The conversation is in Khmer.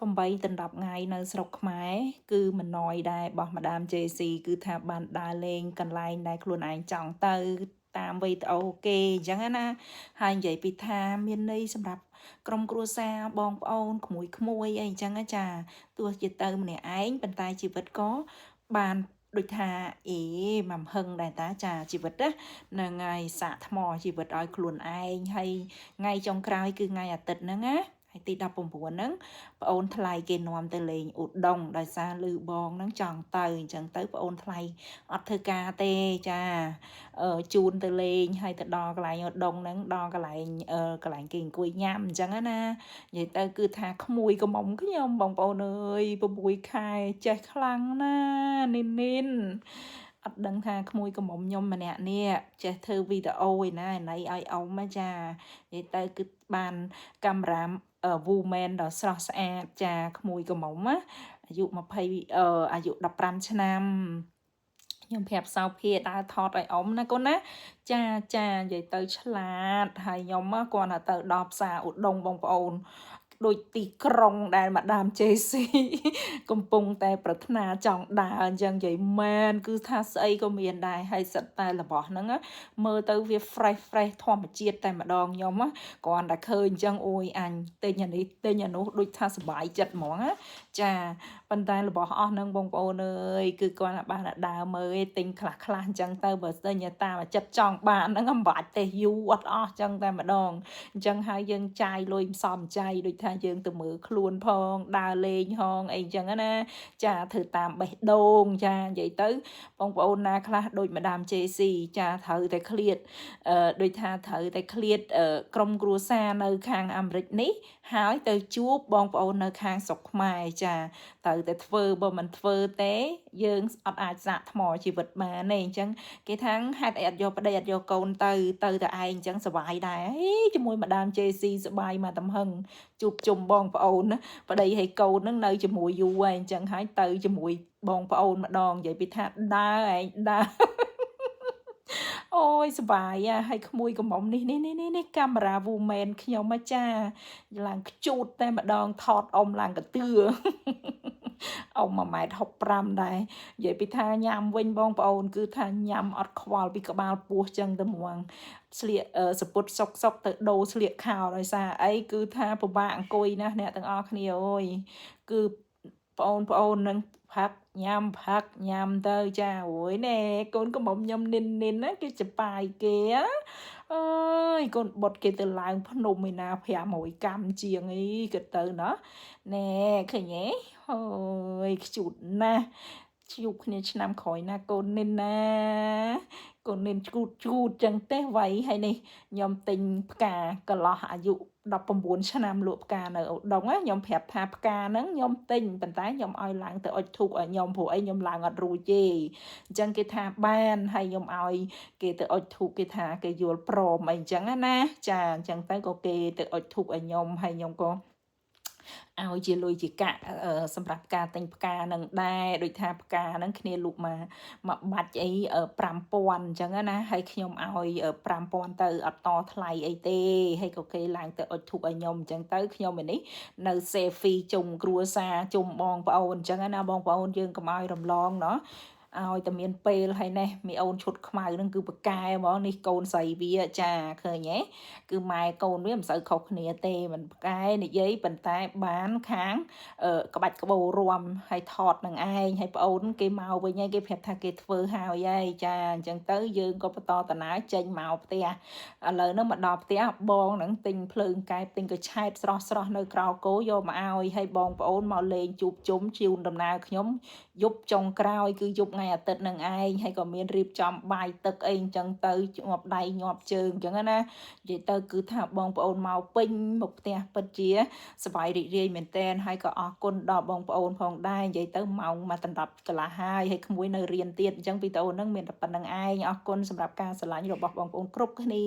8 10ថ្ងៃនៅស្រុកខ្មែរគឺមិនណយដែររបស់ម៉ាដាម JC គឺថាបានដើរលេងកន្លែងដែលខ្លួនឯងចង់ទៅតាមវីដេអូគេអញ្ចឹងណាហើយនិយាយពីថាមានន័យសម្រាប់ក្រុមគ្រួសារបងប្អូនក្មួយអីអញ្ចឹងចាទោះជាទៅម្នាក់ឯងប៉ុន្តែជីវិតក៏បានដូចថាមកហឹងដែរតាចាជីវិតណានឹងហើយសាកថ្មជីវិតឲ្យខ្លួនឯងហើយថ្ងៃចុងក្រោយគឺថ្ងៃអាទិត្យហ្នឹងណាហើយទី19ហ្នឹងប្អូនថ្លៃគេនាំទៅលេងឧដុង្គដោយសារលឺបងហ្នឹងចង់ទៅអញ្ចឹងទៅប្អូនថ្លៃអត់ធ្វើការទេចាជូនទៅលេងហើយទៅដល់កន្លែងឧដុង្គហ្នឹងដល់កន្លែងគេអង្គុយញ៉ាំអញ្ចឹងណានិយាយទៅគឺថាក្មួយកំមុំខ្ញុំបងប្អូនអើយ6ខែចេះខ្លាំងណានីនអត់ដឹងថាក្មួយកំមុំខ្ញុំម្នាក់នេះចេះធ្វើវីដេអូឯណាឯណីឲ្យអ៊ំចានិយាយទៅគឺបានកាមេរ៉ាwoman ដ៏ស្រស់ស្អាតចាក្មួយកំមុំណាអាយុ15ឆ្នាំខ្ញុំប្រាប់សោភាដើរថតឲ្យអ៊ំណាកូនណាចានិយាយទៅឆ្លាតហើយខ្ញុំគាត់ទៅដល់ផ្សារឧដុង្គបងប្អូនដូចទីក្រុងដែលម៉ាដាម JC កំពុងតែប្រាថ្នាចង់ដើរអញ្ចឹងនិយាយមែនគឺថាស្អីក៏មានដែរហើយសិតតែរបស់ហ្នឹងមើលទៅវា fresh ធម្មជាតិតែម្ដងខ្ញុំគ្រាន់តែឃើញអញ្ចឹងអូយអញទិញអានេះទិញអានោះដូចថាសុបាយចិត្តហ្មងណាចាប៉ុន្តែរបស់អស់ហ្នឹងបងប្អូនអើយគឺគាត់បានដើរមើលឯងទិញខ្លះអញ្ចឹងទៅបើស្ទើរតាមចិត្តចង់បានហ្នឹងមិនបាច់ទេយូរអត់អស់អញ្ចឹងតែម្ដងអញ្ចឹងហើយយើងចាយលុយមិនសមចៃដូចថាយើងទៅមើលខ្លួនផងដើរលេងហងអីអញ្ចឹងណាចាធ្វើតាមបេះដូងចានិយាយទៅបងប្អូនណាខ្លះដូចម្ដាម JC ចាត្រូវតែឃ្លាតដូចថាត្រូវតែឃ្លាតក្រុមគ្រួសារនៅខាងអាមេរិកនេះហើយទៅជួបបងប្អូននៅខាងស្រុកខ្មែរចាត្រូវតែធ្វើបើមិនធ្វើទេយើងអត់អាចសាកថ្មជីវិតបានទេអញ្ចឹងគេថាហេតុអីអត់យកប្តីអត់យកកូនទៅតែឯងអញ្ចឹងសុបាយដែរជាមួយម៉ាដាម JC សុបាយមកតំហឹងជួបជុំបងប្អូនណាប្តីហើយកូននឹងនៅជាមួយយូរហើយអញ្ចឹងហើយទៅជាមួយបងប្អូនម្ដងនិយាយពីថាដើរឯងដើរអូយសុបាយហើយក្មួយកំមុំនេះកាមេរ៉ា woman ខ្ញុំចាឡើងខ្ជូតតែម្ដងថតអ៊ំឡើងកន្ទឿអ៊ំ1.65 ម៉ែត្រដែរនិយាយពីថាញ៉ាំវិញបងប្អូនគឺថាញ៉ាំអត់ខ្វល់ពីក្បាលពោះចឹងទៅហ្មងស្លៀកសពុតសុកទៅដូរស្លៀកខោដោយសារអីគឺថាពិបាកអង្គុយណាអ្នកទាំងអស់គ្នាអើយគឺប្អូននឹងផឹកញ៉ាំទៅចាអូយណែកូនកំមុំខ្ញុំនីនណាគេចបាយគេអើយកូនបុតគេទៅឡើងភ្នំឯណា500កម្មជាងអីគេទៅណោះណែឃើញទេអើយខ្ជូតណាស់ជួបគ្នាឆ្នាំក្រោយណាកូននីនណាកូននីនឈូតចឹងទេវ័យហើយនេះខ្ញុំទិញផ្កាកន្លោះអាយុ19ឆ្នាំលក់ផ្កានៅឧដុង្គខ្ញុំប្រាប់ថាផ្កាហ្នឹងខ្ញុំទិញប៉ុន្តែខ្ញុំឲ្យឡើងទៅអុជធូបឲ្យខ្ញុំព្រោះអីខ្ញុំឡើងអត់រួចទេអញ្ចឹងគេថាបានហើយខ្ញុំឲ្យគេទៅអុជធូបគេថាគេយល់ព្រមអីអញ្ចឹងណាចាអញ្ចឹងទៅក៏គេទៅអុជធូបឲ្យខ្ញុំហើយខ្ញុំក៏ឲ្យជាលុយជាកាក់សម្រាប់ការទិញផ្កានឹងដែរដូចថាផ្កាហ្នឹងគ្នាលក់មកបាច់អី5000អញ្ចឹងណាហើយខ្ញុំឲ្យ5000ទៅអត់តថ្លៃអីទេហើយក៏គេឡើងទៅអុជធូបឲ្យខ្ញុំអញ្ចឹងទៅខ្ញុំឯនេះនៅ selfie ជុំគ្រួសារជុំបងប្អូនអញ្ចឹងណាបងប្អូនយើងកុំឲ្យរំលងណោះឲ្យតែមានពេលហើយនេះមីអូនឈុតខ្មៅហ្នឹងគឺបកែហ្មងនេះកូនស្រីវាចាឃើញទេគឺម៉ែកូនវាមិនសូវខុសគ្នាទេមិនបកែនិយាយប៉ុន្តែបានខាងក្បាច់ក្បូររាំហើយថតនឹងឯងហើយប្អូនគេមកវិញហើយគេប្រាប់ថាគេធ្វើហើយចាអញ្ចឹងទៅយើងក៏បន្តដំណើរចេញមកផ្ទះឥឡូវហ្នឹងមកដល់ផ្ទះបងហ្នឹងទិញភ្លើងកែបទិញកញ្ឆែតស្រស់នៅក្រៅគោយកមកឲ្យហើយបងប្អូនមកលេងជួបជុំជូនដំណើរខ្ញុំយប់ចុងក្រោយគឺយប់ថ្ងៃអាទិត្យនឹងឯងហើយក៏មានរៀបចំបាយទឹកអីអញ្ចឹងទៅញាប់ដៃញាប់ជើងអញ្ចឹងណានិយាយទៅគឺថាបងប្អូនមកពេញមកផ្ទះពិតជាសប្បាយរីករាយមែនតើហើយក៏អរគុណដល់បងប្អូនផងដែរនិយាយទៅម៉ោងមកដណ្ដប់កន្លះហើយក្មួយនៅរៀនទៀតអញ្ចឹងវីដេអូហ្នឹងមានតែប៉ុណ្្នឹងឯងអរគុណសម្រាប់ការស្រឡាញ់របស់បងប្អូនគ្រប់គ្នា